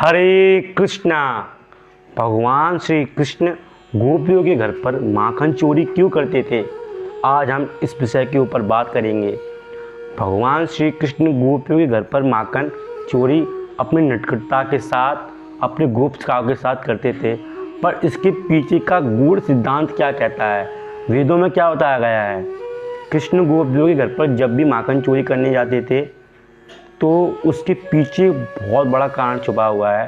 हरे कृष्णा। भगवान श्री कृष्ण गोपियों के घर पर माखन चोरी क्यों करते थे, आज हम इस विषय के ऊपर बात करेंगे। भगवान श्री कृष्ण गोपियों के घर पर माखन चोरी अपनी नटखटता के साथ, अपने गोपकाओं के साथ करते थे, पर इसके पीछे का गूढ़ सिद्धांत क्या कहता है, वेदों में क्या बताया गया है। कृष्ण गोपियों के घर पर जब भी माखन चोरी करने जाते थे तो उसके पीछे बहुत बड़ा कारण छुपा हुआ है।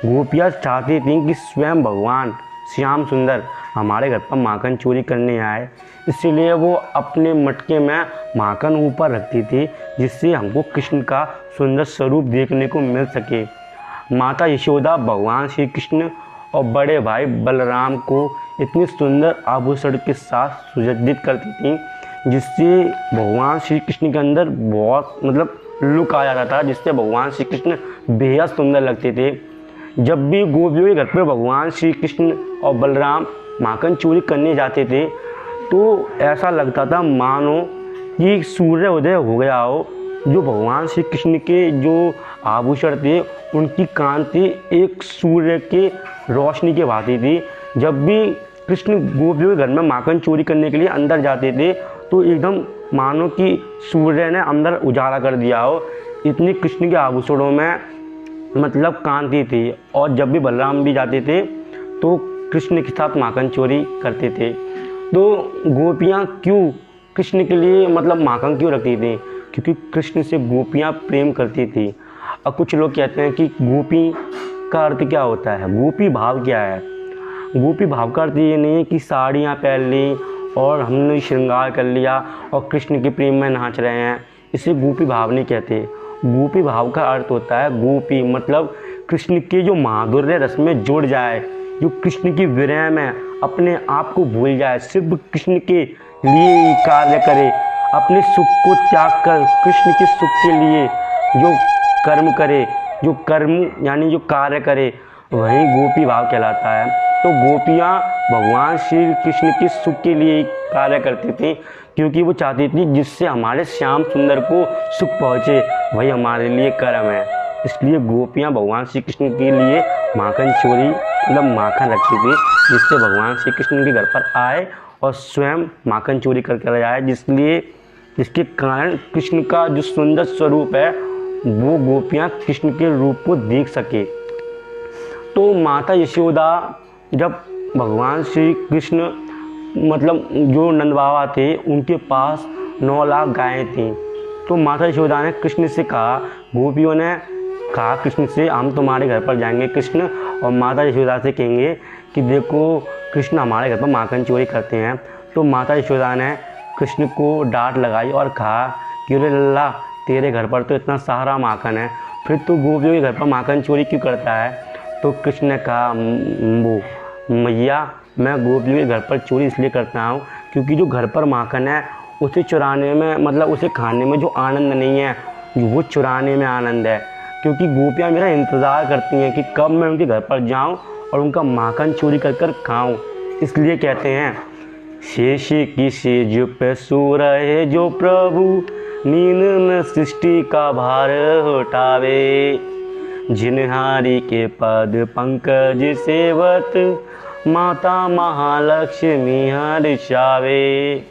गोपियाँ चाहती थीं कि स्वयं भगवान श्याम सुंदर हमारे घर पर माखन चोरी करने आए, इसीलिए वो अपने मटके में माखन ऊपर रखती थी, जिससे हमको कृष्ण का सुंदर स्वरूप देखने को मिल सके। माता यशोदा भगवान श्री कृष्ण और बड़े भाई बलराम को इतनी सुंदर आभूषण के साथ सुसज्जित करती थी, जिससे भगवान श्री कृष्ण के अंदर बहुत लुक आ जाता था, जिससे भगवान श्री कृष्ण बेहद सुंदर लगते थे। जब भी गोपियों के घर पर भगवान श्री कृष्ण और बलराम माखन चोरी करने जाते थे तो ऐसा लगता था मानो कि सूर्य उदय हो गया हो। जो भगवान श्री कृष्ण के जो आभूषण थे उनकी कांति एक सूर्य के रोशनी के भांति थी। जब भी कृष्ण गोपियों के घर में माखन चोरी करने के लिए अंदर जाते थे तो एकदम मानो कि सूर्य ने अंदर उजाला कर दिया हो, इतनी कृष्ण के आभूषणों में कांति थी। और जब भी बलराम भी जाते थे तो कृष्ण के साथ माखन चोरी करते थे। तो गोपियाँ क्यों कृष्ण के लिए माखन क्यों रखती थी, क्योंकि कृष्ण से गोपियाँ प्रेम करती थी। और कुछ लोग कहते हैं कि गोपी का अर्थ क्या होता है, गोपी भाव क्या है। गोपी भाव का अर्थ ये नहीं है कि साड़ियाँ पहन ली और हमने श्रृंगार कर लिया और कृष्ण के प्रेम में नाच रहे हैं, इसे गोपी भाव नहीं कहते। गोपी भाव का अर्थ होता है गोपी कृष्ण के जो माधुर्य रस में जुड़ जाए, जो कृष्ण की विरह में अपने आप को भूल जाए, सिर्फ कृष्ण के लिए ही कार्य करे, अपने सुख को त्याग कर कृष्ण के सुख के लिए जो कर्म करे, जो कर्म यानी जो कार्य करे, वही गोपी भाव कहलाता है। तो गोपियाँ भगवान श्री कृष्ण के सुख के लिए कार्य करती थी, क्योंकि वो चाहती थी जिससे हमारे श्याम सुंदर को सुख पहुँचे वही हमारे लिए कर्म है। इसलिए गोपियाँ भगवान श्री कृष्ण के लिए माखन चोरी माखन रखती थी, जिससे भगवान श्री कृष्ण के घर पर आए और स्वयं माखन चोरी करके ले आए, जिसके कारण कृष्ण का जो सुंदर स्वरूप है वो गोपियाँ कृष्ण के रूप को देख सके। तो माता यशोदा जब भगवान श्री कृष्ण जो नंद बाबा थे उनके पास 9 लाख गायें थीं, तो माता यशोदा ने कृष्ण से कहा, गोपियों ने कहा कृष्ण से, हम तुम्हारे घर पर जाएंगे कृष्ण, और माता यशोदा से कहेंगे कि देखो कृष्ण हमारे घर पर माखन चोरी करते हैं। तो माता यशोदा ने कृष्ण को डांट लगाई और कहा कि अरे लल्ला, तेरे घर पर तो इतना सारा माखन है, फिर तू गोपियों के घर पर माखन चोरी क्यों करता है। तो कृष्ण ने कहा, मैया मैं गोपियों के घर पर चोरी इसलिए करता हूँ क्योंकि जो घर पर माखन है उसे चुराने में उसे खाने में जो आनंद नहीं है वो चुराने में आनंद है। क्योंकि गोपियाँ मेरा इंतज़ार करती हैं कि कब मैं उनके घर पर जाऊँ और उनका माखन चोरी कर खाऊँ। इसलिए कहते हैं, शेष की सेज पे सो रहे जो प्रभु, नींद में सृष्टि का भार उठावे, जिन्हारी के पद पंकज सेवत, माता महालक्ष्मी हर्षावे,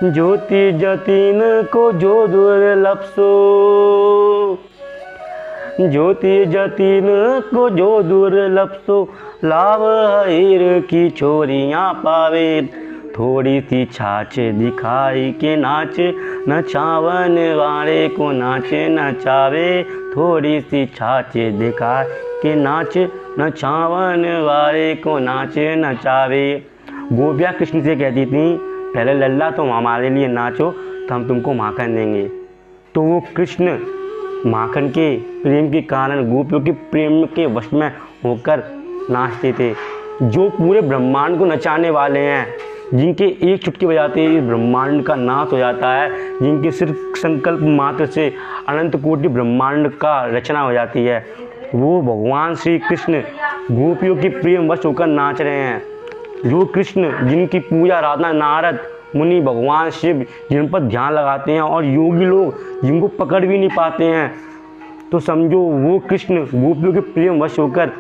ज्योति जतिन को जो दुर्लभ सो, ज्योति जतिन को जो दुर्लभ सो, लाभ हीर की छोरियाँ पावे, थोड़ी सी छाछ दिखाई के नाच, नचावन वाले को नाचे नचावे, थोड़ी सी छाछ दिखाई के नाच, नचावन वाले को नाचे नचावे। गोपियाँ कृष्ण से कहती थी, पहले लल्ला तुम हमारे लिए नाचो तो हम तुमको माखन देंगे। तो वो कृष्ण माखन के प्रेम के कारण गोपियों के प्रेम के वश में होकर नाचते थे। जो पूरे ब्रह्मांड को नचाने वाले हैं, जिनके एक चुटकी बजाते ही ब्रह्मांड का नाश हो जाता है, जिनके सिर्फ संकल्प मात्र से अनंत कोटि ब्रह्मांड का रचना हो जाती है, वो भगवान श्री कृष्ण गोपियों के प्रेम वश होकर नाच रहे हैं। जो कृष्ण जिनकी पूजा आराधना नारद मुनि, भगवान शिव जिन पर ध्यान लगाते हैं, और योगी लोग जिनको पकड़ भी नहीं पाते हैं, तो समझो वो कृष्ण गोपियों के प्रेम वश होकर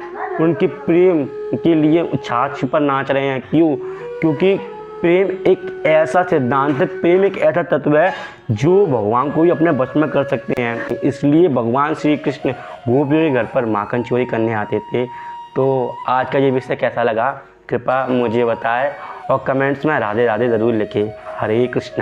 उनके प्रेम के लिए छाछ पर नाच रहे हैं। क्यों? क्योंकि प्रेम एक ऐसा सिद्धांत है, प्रेम एक ऐसा तत्व है जो भगवान को भी अपने वश में कर सकते हैं। इसलिए भगवान श्री कृष्ण गोपियों के घर पर माखन चोरी करने आते थे। तो आज का ये विषय कैसा लगा कृपया मुझे बताएं और कमेंट्स में राधे राधे ज़रूर लिखें। हरे कृष्ण।